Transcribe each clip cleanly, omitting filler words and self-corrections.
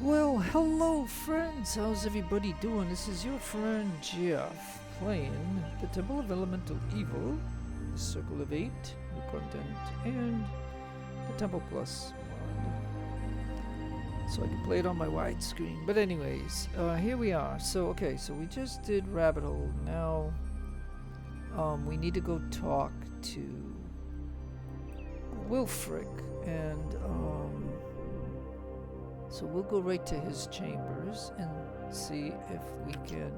Well, hello friends, how's everybody doing? This is your friend Jeff playing the Temple of Elemental Evil, the Circle of Eight, new content, and the Temple Plus mod. So I can play it on my widescreen. But anyways, here we are. So so we just did Rabbit Hole. Now we need to go talk to Wilfric, and so we'll go right to his chambers and see if we can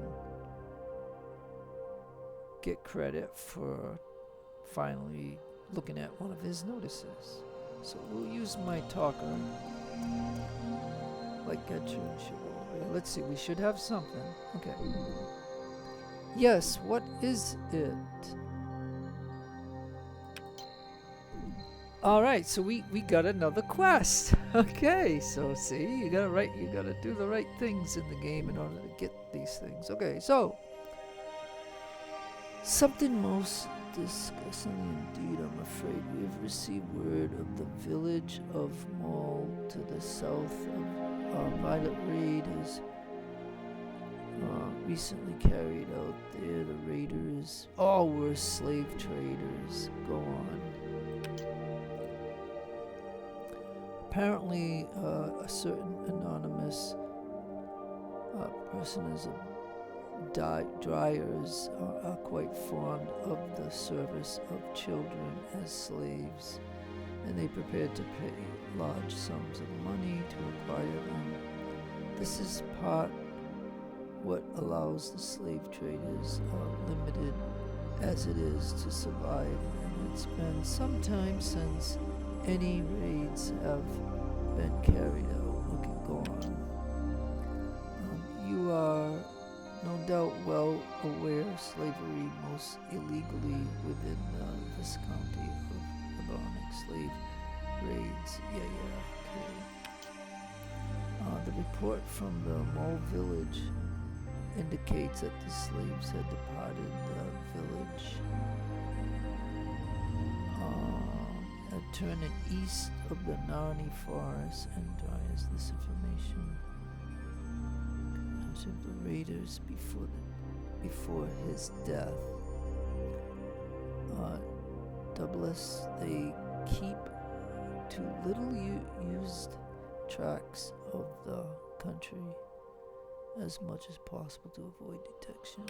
get credit for finally looking at one of his notices. So we'll use my talker like Getcher and Chivalry. Let's see, we should have something. Okay. Yes, what is it? Alright, so we got another quest. Okay, so see, you gotta do the right things in the game in order to get these things. Okay, so something most disgusting indeed, I'm afraid. We have received word of the village of Mall to the south of Violet Raid has recently carried out there. The raiders all were slave traders. Go on. Apparently, a certain anonymous person is dryers are quite fond of the service of children as slaves, and they prepared to pay large sums of money to acquire them. This is part what allows the slave traders, limited as it is, to survive, and it's been some time since any raids have been carried out. Okay, go on. You are no doubt well aware slavery most illegally within this county of Verbobonc. Slave raids. Yeah, okay. The report from the Mole village indicates that the slaves had departed the village, turning east of the Narni forest, and dries this information. Of the raiders before his death. Doubtless they keep to little used tracts of the country as much as possible to avoid detection.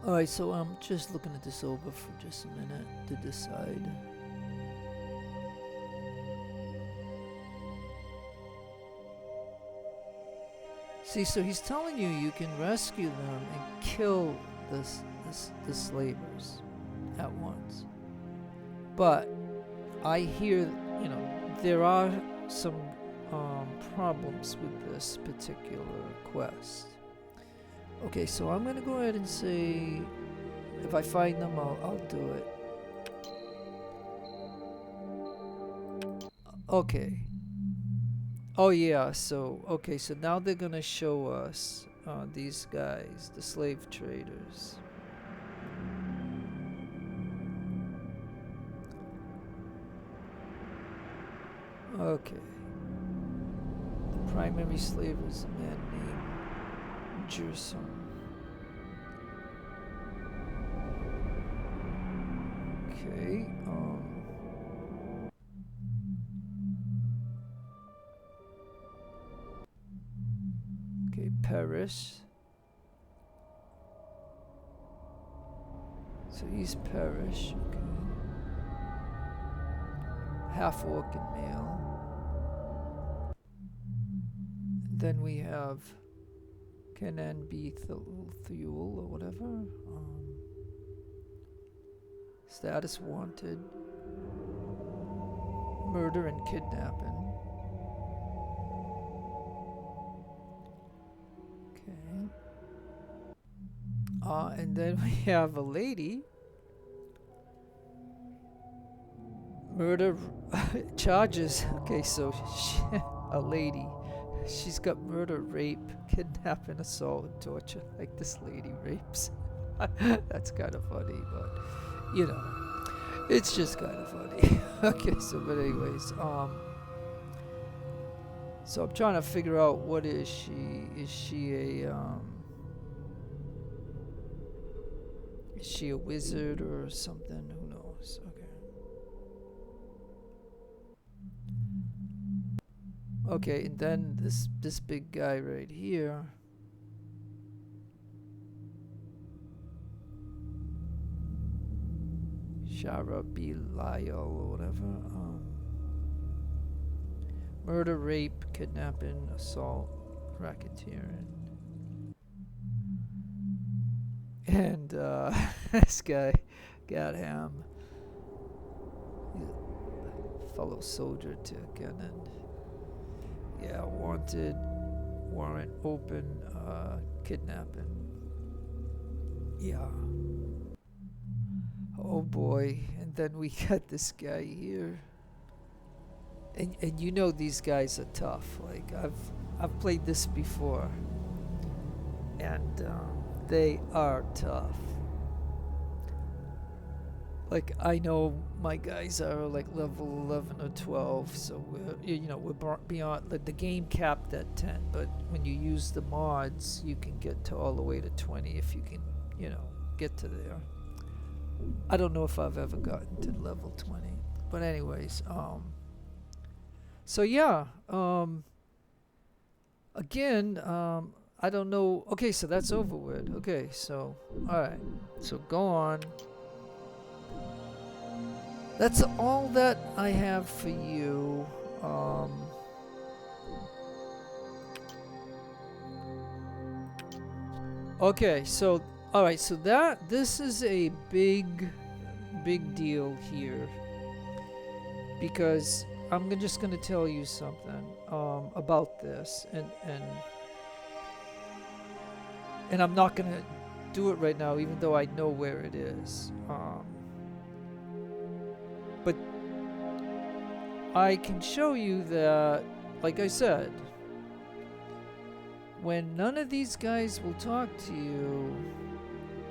Alright, so I'm just looking at this over for just a minute to decide. See, so he's telling you you can rescue them and kill the slavers at once. But I hear, there are some problems with this particular quest. Okay, so I'm gonna go ahead and say, if I find them, I'll do it. Okay. Oh yeah, so now they're gonna show us these guys, the slave traders. Okay. The primary slave was a man named Gerson. Okay, okay, Paris. So he's Parish, okay. Half orc and male. Then we have Kenan B. Thule or whatever. Status wanted. Murder and kidnapping. Okay. And then we have a lady. Murder charges. Okay, so a lady She's got murder, rape, kidnapping, assault, and torture, like this lady rapes. That's kind of funny, but you know, it's just kind of funny. Okay, so but anyways, so I'm trying to figure out what is she? Is she a wizard or something? Who knows? Okay. Okay, and then this big guy right here. Shara Belial or whatever. Murder, rape, kidnapping, assault, racketeering. And this guy got him. He's a fellow soldier taken, and yeah, wanted, warrant open, kidnapping. Yeah. Oh boy, and then we got this guy here. And you know these guys are tough. Like I've played this before, and they are tough. Like I know my guys are like level 11 or 12, so we're beyond the game capped at 10. But when you use the mods, you can get to all the way to 20 if you can, get to there. I don't know if I've ever gotten to level 20, but anyways, so yeah, again, I don't know. Okay, so that's over with. Okay, so alright, so go on. That's all that I have for you. Okay, so alright, so this is a big deal here, because I'm just gonna tell you something about this, and I'm not gonna do it right now, even though I know where it is. But I can show you that, like I said, when none of these guys will talk to you,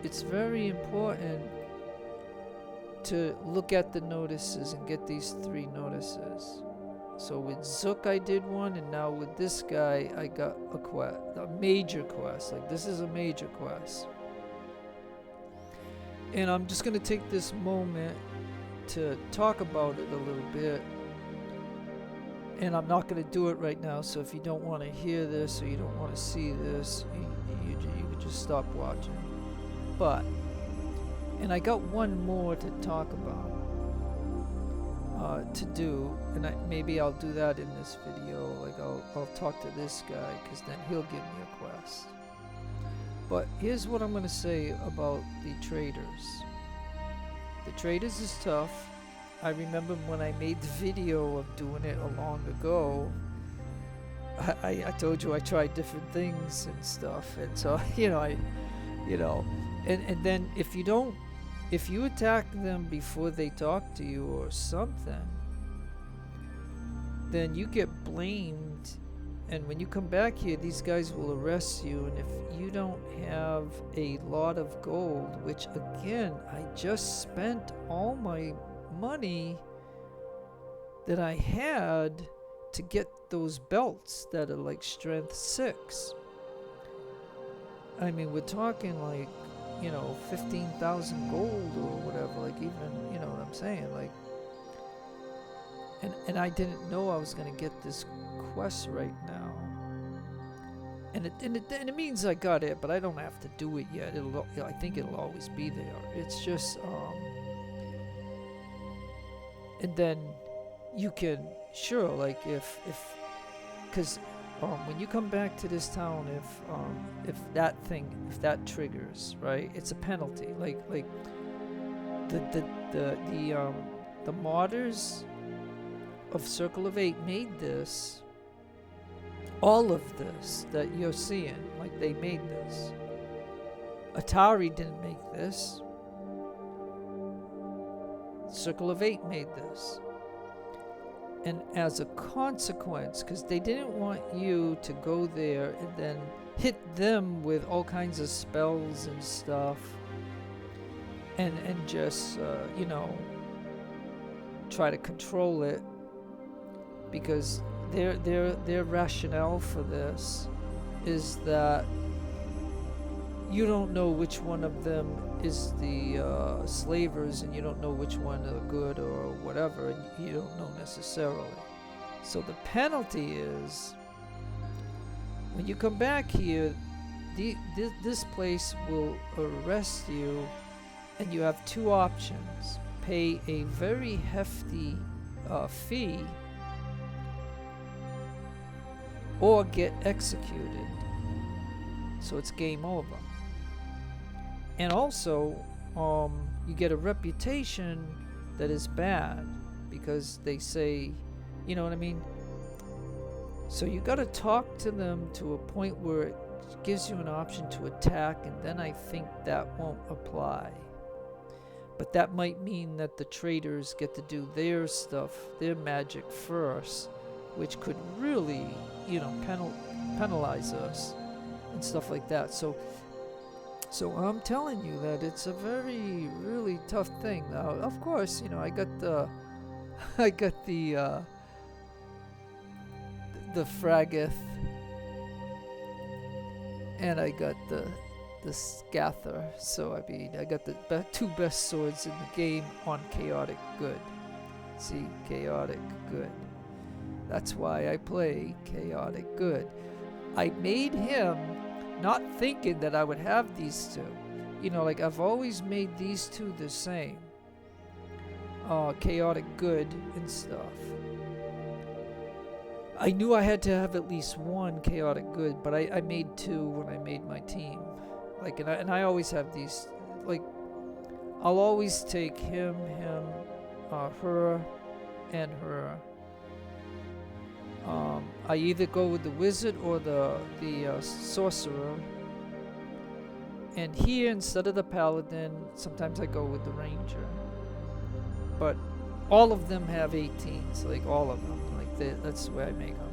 it's very important to look at the notices and get these 3 notices. So with Zook I did one, and now with this guy I got a quest, a major quest. Like this is a major quest. And I'm just gonna take this moment to talk about it a little bit. And I'm not gonna do it right now, so if you don't want to hear this or you don't want to see this, you can just stop watching. But and I got one more to talk about, to do, and maybe I'll do that in this video. Like I'll talk to this guy, because then he'll give me a quest. But here's what I'm gonna say about the traders. The traders is tough. I remember when I made the video of doing it long ago, I told you I tried different things and stuff, and so and then if you attack them before they talk to you or something, then you get blamed, and when you come back here, these guys will arrest you. And if you don't have a lot of gold, which again, I just spent all my money that I had to get those belts that are like strength 6. I mean, we're talking like 15,000 gold or whatever, like, even, you know what I'm saying, like, and I didn't know I was gonna get this quest right now, and it means I got it, but I don't have to do it yet. I think it'll always be there. It's just and then you can, sure, like, if because when you come back to this town, if that triggers, right, it's a penalty. Like the modders of Circle of 8 made this, all of this that you're seeing, like, they made this. Atari didn't make this. Circle of 8 made this. And as a consequence, because they didn't want you to go there and then hit them with all kinds of spells and stuff, and just try to control it, because their rationale for this is that you don't know which one of them is the slavers, and you don't know which one are good or whatever, and you don't know necessarily. So the penalty is, when you come back here, this place will arrest you, and you have two options: pay a very hefty fee, or get executed. So it's game over. And also, you get a reputation that is bad, because they say, you know what I mean? So you got to talk to them to a point where it gives you an option to attack, and then I think that won't apply. But that might mean that the traders get to do their stuff, their magic first, which could really, penalize us and stuff like that. So I'm telling you that it's a very, really tough thing. Now, of course, I got the Fragath, and I got the Scather. So I mean, I got the two best swords in the game on chaotic good. See, chaotic good. That's why I play chaotic good. I made him not thinking that I would have these two. I've always made these two the same. Chaotic good and stuff. I knew I had to have at least one chaotic good, but I made two when I made my team. And I always have these, I'll always take him, her, and her. I either go with the wizard or the sorcerer. And here, instead of the paladin, sometimes I go with the ranger. But all of them have 18s, all of them. That's the way I make them.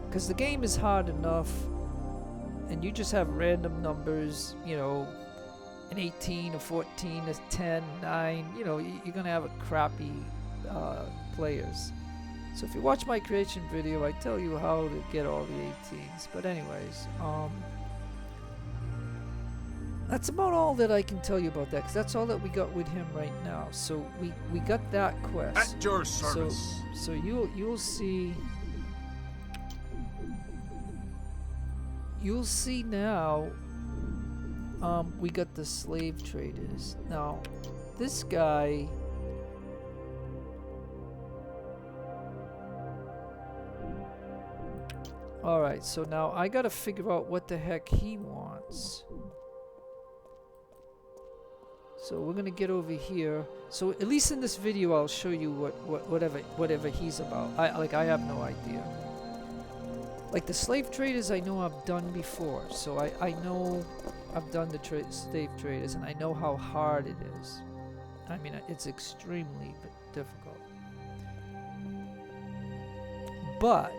Because the game is hard enough, and you just have random numbers, an 18, a 14, a 10, 9. You're going to have a crappy players. So if you watch my creation video, I tell you how to get all the 18s. But anyways, that's about all that I can tell you about that, because that's all that we got with him right now. So we got that quest. At your service. So you'll see. You'll see now. We got the slave traders. Now, this guy. Alright, so now I gotta figure out what the heck he wants. So we're gonna get over here. So at least in this video I'll show you whatever he's about. I have no idea. The slave traders I know I've done before. So I know I've done the slave traders, and I know how hard it is. I mean, it's extremely difficult. But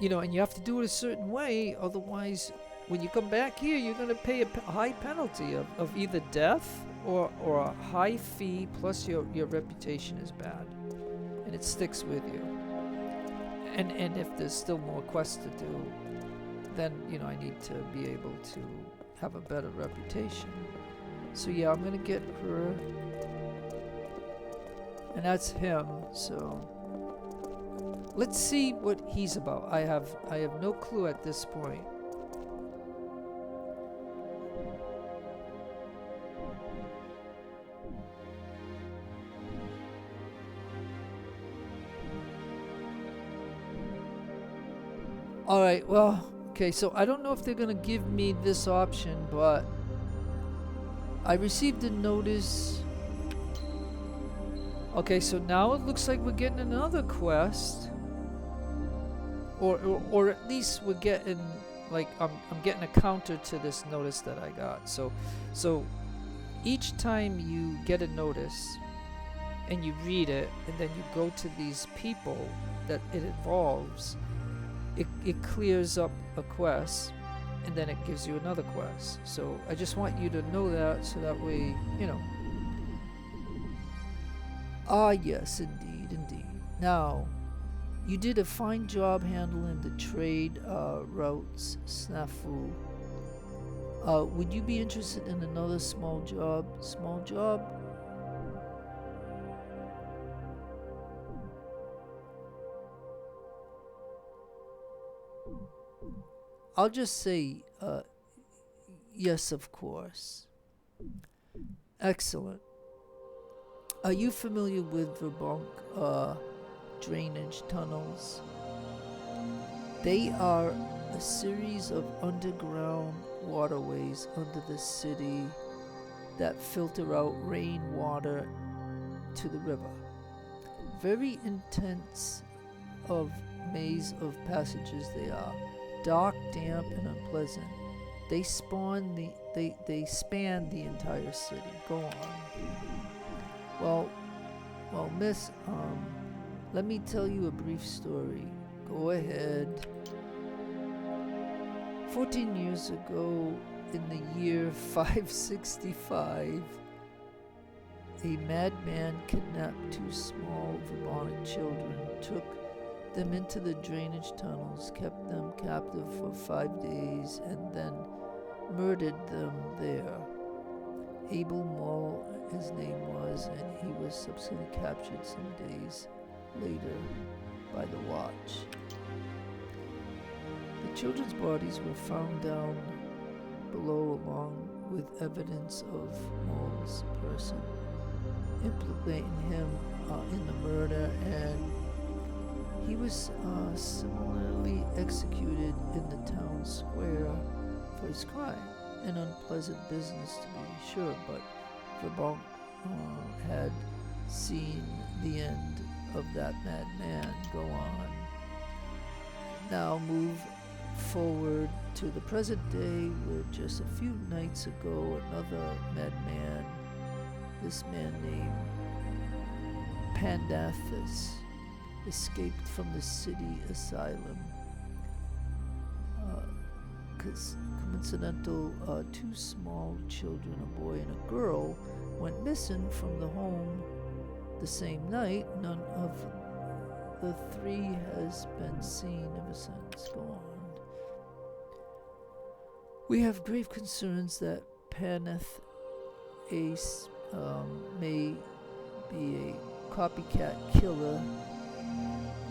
and you have to do it a certain way, otherwise when you come back here, you're going to pay a high penalty of either death or a high fee, plus your reputation is bad, and it sticks with you. And if there's still more quests to do, then I need to be able to have a better reputation. So yeah, I'm going to get her, and that's him. So let's see what he's about. I have no clue at this point. Alright, well, okay, so I don't know if they're gonna give me this option, but I received a notice. Okay, so now it looks like we're getting another quest. Or at least we're getting, I'm getting a counter to this notice that I got. So each time you get a notice, and you read it, and then you go to these people that it involves, it clears up a quest, and then it gives you another quest. So I just want you to know that, so that way, yes, indeed. Now, you did a fine job handling the trade routes snafu. Would you be interested in another small job? I'll just say, yes, of course. Excellent. Are you familiar with Verbobonc drainage tunnels? They are a series of underground waterways under the city that filter out rainwater to the river. Very intense of maze of passages they are. Dark, damp, and unpleasant. They span the entire city. Go on. Well, miss, let me tell you a brief story. Go ahead. 14 years ago, in the year 565, a madman kidnapped two small Verbobonc children, took them into the drainage tunnels, kept them captive for 5 days, and then murdered them there. Abel Moll, his name was, and he was subsequently captured some days later by the Watch. The children's bodies were found down below, along with evidence of Moll's person, implicating him in the murder, and he was similarly executed in the town square for his crime. An unpleasant business, to be sure, but Verbobonc had seen the end of that madman. Go on. Now move forward to the present day, where just a few nights ago another madman, this man named Pandathus, escaped from the city asylum. Coincidental, two small children, a boy and a girl, went missing from the home the same night. None of the three has been seen ever since. Go on. We have grave concerns that Paneth Ace may be a copycat killer,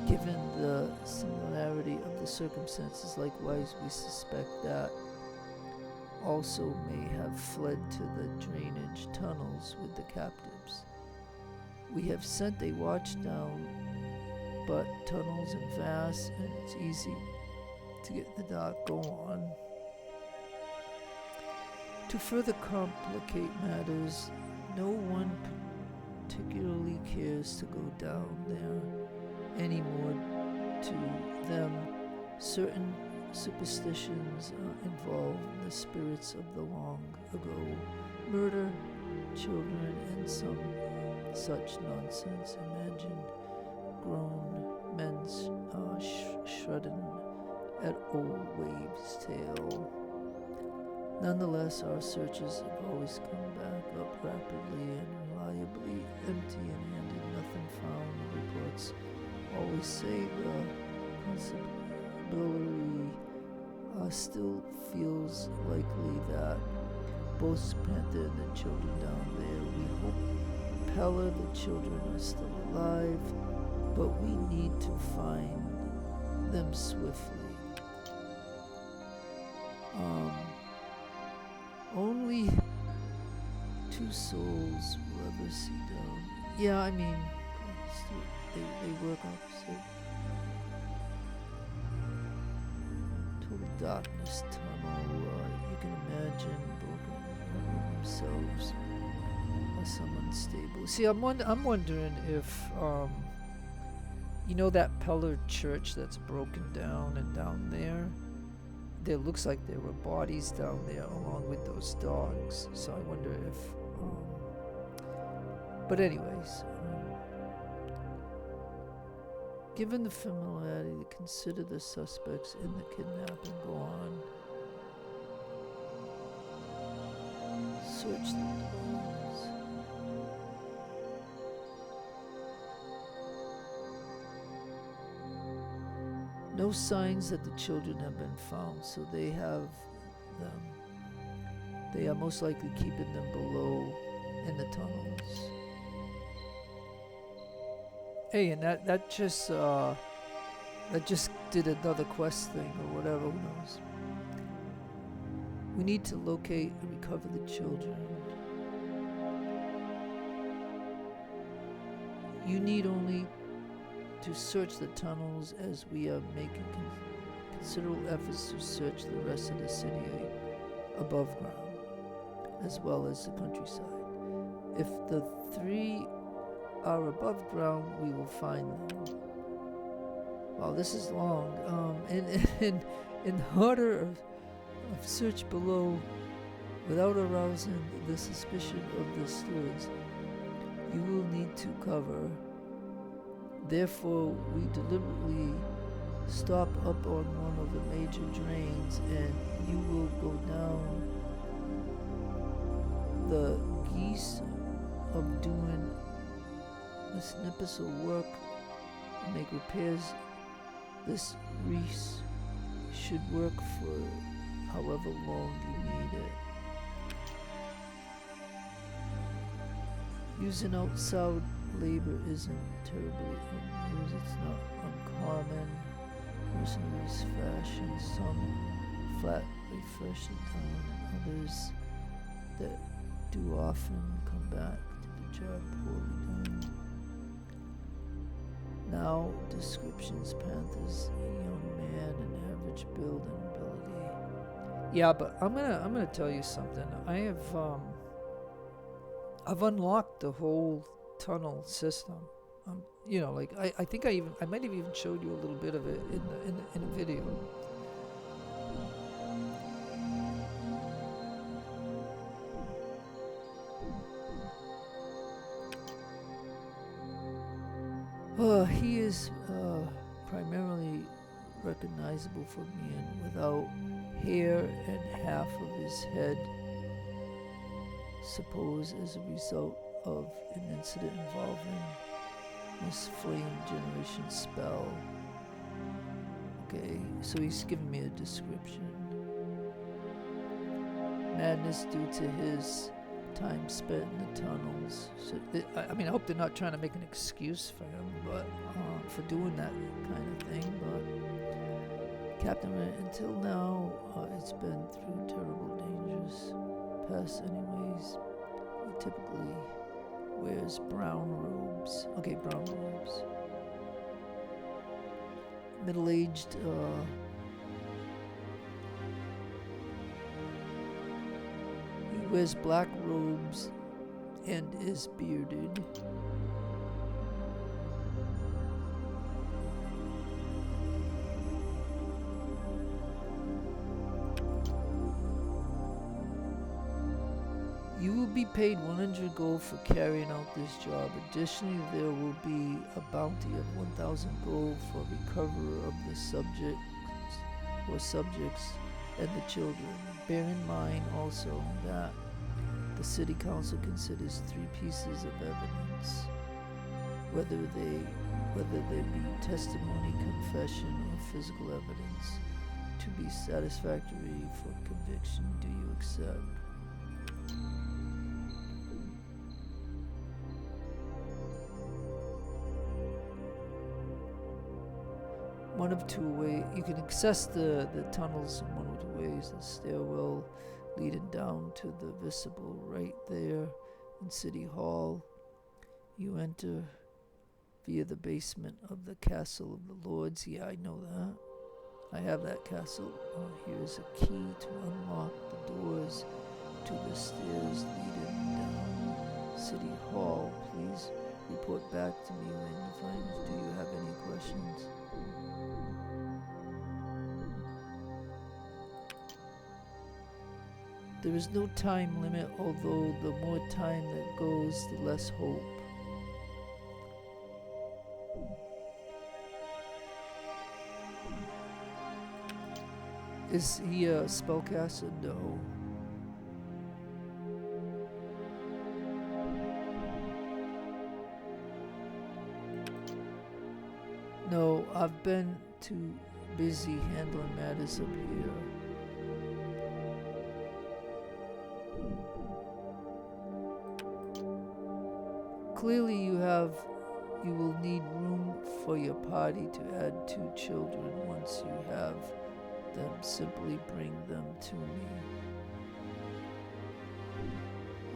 given the similarity of the circumstances. Likewise, we suspect that also may have fled to the drainage tunnels with the captives. We have sent a watch down, but tunnels are vast and it's easy to get in the dark. Go on. To further complicate matters, no one particularly cares to go down there anymore. To them, certain superstitions involve the spirits of the long ago murder, children, and some such nonsense. Imagine grown men shredding at old waves' tail. Nonetheless, our searches have always come back up rapidly and reliably, empty-handed, nothing found. The reports always say the constabulary still feels likely that both Panther and the children down there. We hope Pella, the children, are still alive, but we need to find them swiftly. Only two souls will ever see down. Yeah, I mean, they work opposite. Total darkness tunnel. You can imagine broken themselves or some unstable. See, I'm wondering if you know that Peller church that's broken down, and down there looks like there were bodies down there along with those dogs. So I wonder if but anyways, Given the familiarity, consider the suspects in the kidnapping. Go on. Search the dwellings. No signs that the children have been found, so they have them. They are most likely keeping them below in the tunnels. Hey, and that just did another quest thing or whatever, who knows. We need to locate and recover the children. You need only to search the tunnels, as we are making considerable efforts to search the rest of the city above ground, as well as the countryside. If the three are above ground, we will find them. Wow, this is long. In order of search below, without arousing the suspicion of the stewards, you will need to cover. Therefore, we deliberately stop up on one of the major drains, and you will go down the geese of doing this snippets of work and make repairs. This reese should work for however long you need it. Using outside labor isn't terribly unused. It's not uncommon. Mercenaries fashion some flat refresh the town, and others that do often come back to the job poorly done. Now, descriptions: Panthers, a young man, an average build and ability. Yeah, but I'm gonna tell you something. I've unlocked the whole tunnel system. I think I might have even showed you a little bit of it in a video. He is primarily recognizable for being without hair and half of his head, suppose as a result of an incident involving this flame generation spell. Okay, so he's giving me a description. Madness due to his time spent in the tunnels. So I hope they're not trying to make an excuse for him, but for doing that kind of thing. But Captain, until now, it's been through terrible dangers. Past, anyways. He typically wears brown robes. Okay, brown robes. Middle-aged. He wears black robes and is bearded. You will be paid 100 gold for carrying out this job. Additionally, there will be a bounty of 1,000 gold for recovery of the subjects and the children. Bear in mind also that the city council considers 3 pieces of evidence, whether they be testimony, confession, or physical evidence, to be satisfactory for conviction. Do you accept? One of 2 ways. You can access the tunnels in one of 2 ways. The stairwell leading down to the vestibule right there in City Hall. You enter via the basement of the Castle of the Lords. Yeah, I know that. I have that castle. Here's a key to unlock the doors to the stairs leading down City Hall. Please report back to me when you find it. Do you have any questions? There is no time limit, although the more time that goes, the less hope. Is he a spellcaster? No. No, I've been too busy handling matters up here. Clearly you will need room for your party to add 2 children. Once you have them, simply bring them to me.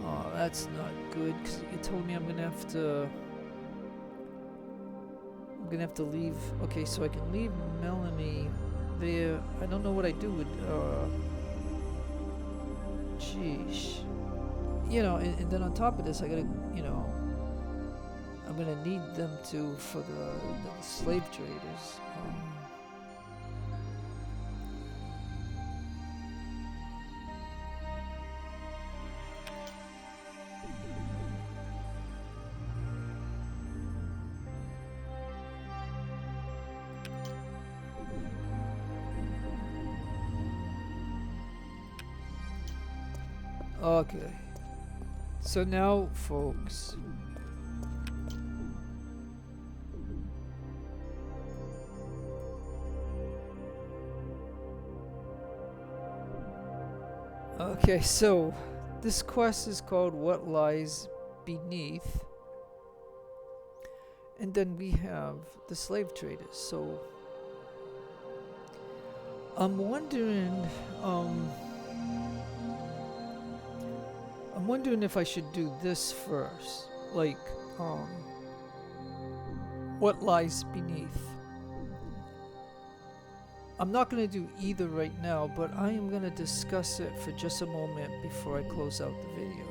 Oh, that's not good, because you told me I'm gonna have to leave. Okay, so I can leave Melanie there. I don't know what I do with sheesh. And then on top of this, I gotta, I'm gonna need them for the slave traders. Okay, so now, folks, okay, so this quest is called What Lies Beneath, and then we have the slave traders. So I'm wondering if I should do this first, like, what lies beneath. I'm not going to do either right now, but I am going to discuss it for just a moment before I close out the video.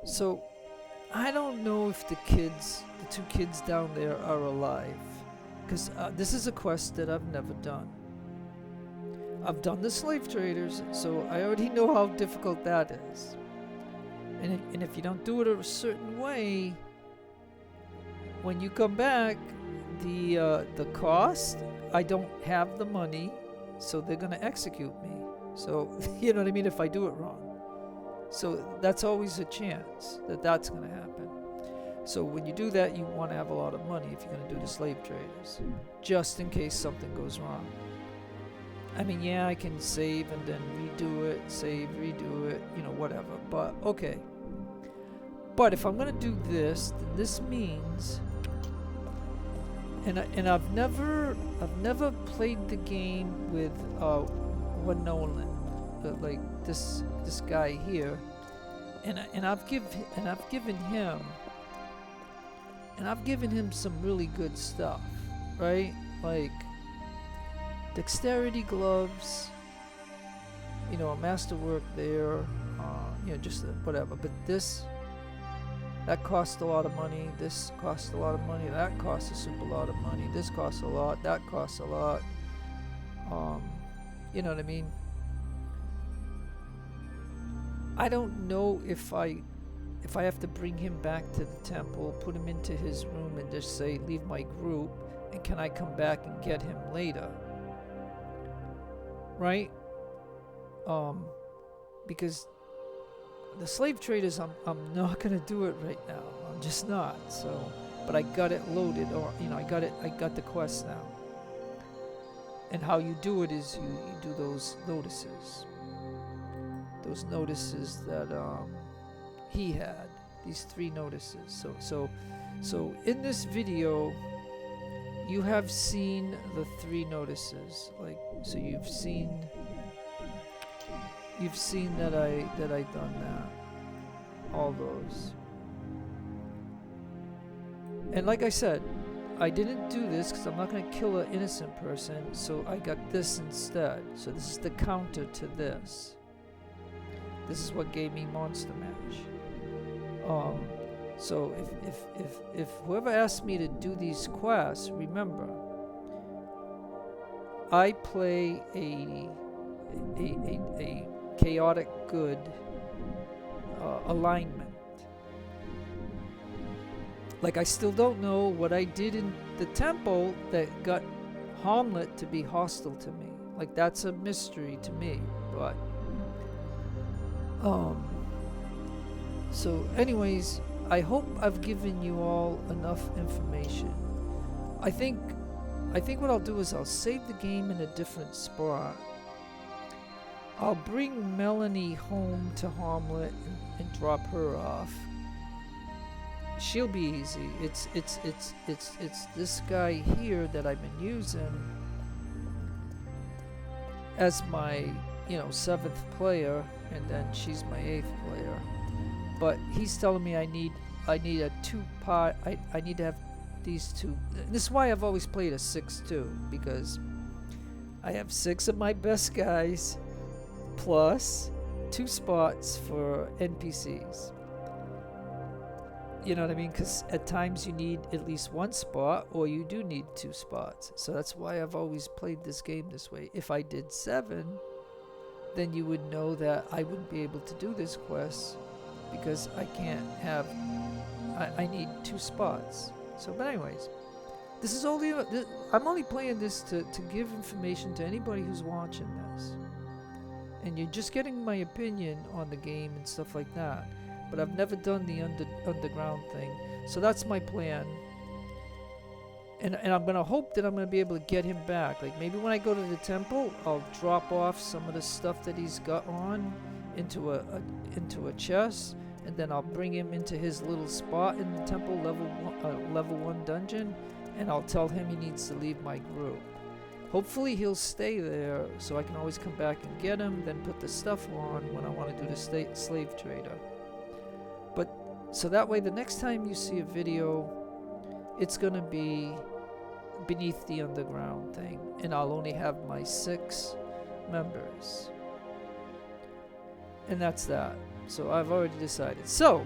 So, I don't know if the 2 kids down there are alive, because this is a quest that I've never done. I've done the slave traders, so I already know how difficult that is. And if you don't do it a certain way, when you come back, the cost, I don't have the money, so they're gonna execute me. So you know what I mean, if I do it wrong. So that's always a chance that that's gonna happen. So when you do that, you want to have a lot of money if you're gonna do the slave traders, just in case something goes wrong. I mean, yeah, I can save and then redo it, save, redo it, whatever, but okay. But if I'm gonna do this, then this means, and I've never played the game with Winolan, like this guy here, and I've given him some really good stuff, right? Like dexterity gloves, a masterwork there, just whatever. But that costs a lot of money. This costs a lot of money. That costs a super lot of money. This costs a lot. That costs a lot. You know what I mean? I don't know if I have to bring him back to the temple, put him into his room, and just say, leave my group, and can I come back and get him later? Right? Because the slave traders, I'm not gonna do it right now. I'm just not. So, but I got it loaded, or I got the quest now. And how you do it is you do those notices. Those notices that he had. These 3 notices. So in this video, you have seen the 3 notices. Like, so you've seen that I done that. All those. And like I said, I didn't do this because I'm not going to kill an innocent person, so I got this instead. So this is the counter to this. This is what gave me Monster Mash. So if whoever asked me to do these quests, remember, I play a chaotic good alignment. Like, I still don't know what I did in the temple that got Hamlet to be hostile to me. Like, that's a mystery to me. But so anyways, I hope I've given you all enough information. I think what I'll do is I'll save the game in a different spot. I'll bring Melanie home to Hamlet and drop her off. She'll be easy. It's this guy here that I've been using as my, 7th player, and then she's my 8th player. But he's telling me I need a 2-part. I need to have these two. This is why I've always played a 6-2, because I have 6 of my best guys plus 2 spots for NPCs. You know what I mean? Because at times you need at least 1 spot, or you do need 2 spots. So that's why I've always played this game this way. If I did 7, then you would know that I wouldn't be able to do this quest, because I can't have, I need 2 spots. So, but anyways, this is only, I'm only playing this to give information to anybody who's watching this. And you're just getting my opinion on the game and stuff like that. But I've never done the underground thing. So that's my plan. And I'm going to hope that I'm going to be able to get him back. Like, maybe when I go to the temple, I'll drop off some of the stuff that he's got on into a chest, and then I'll bring him into his little spot in the temple, level 1 dungeon, and I'll tell him he needs to leave my group. Hopefully he'll stay there, so I can always come back and get him, then put the stuff on when I want to do the slave trader. But so that way, the next time you see a video, it's gonna be beneath the underground thing, and I'll only have my 6 members. And that's that. So I've already decided. So,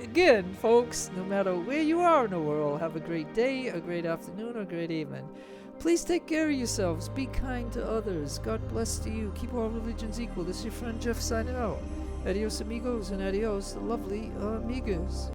again, folks, no matter where you are in the world, have a great day, a great afternoon, or a great evening. Please take care of yourselves. Be kind to others. God bless to you. Keep all religions equal. This is your friend Jeff signing out. Adios, amigos, and adios, the lovely amigas.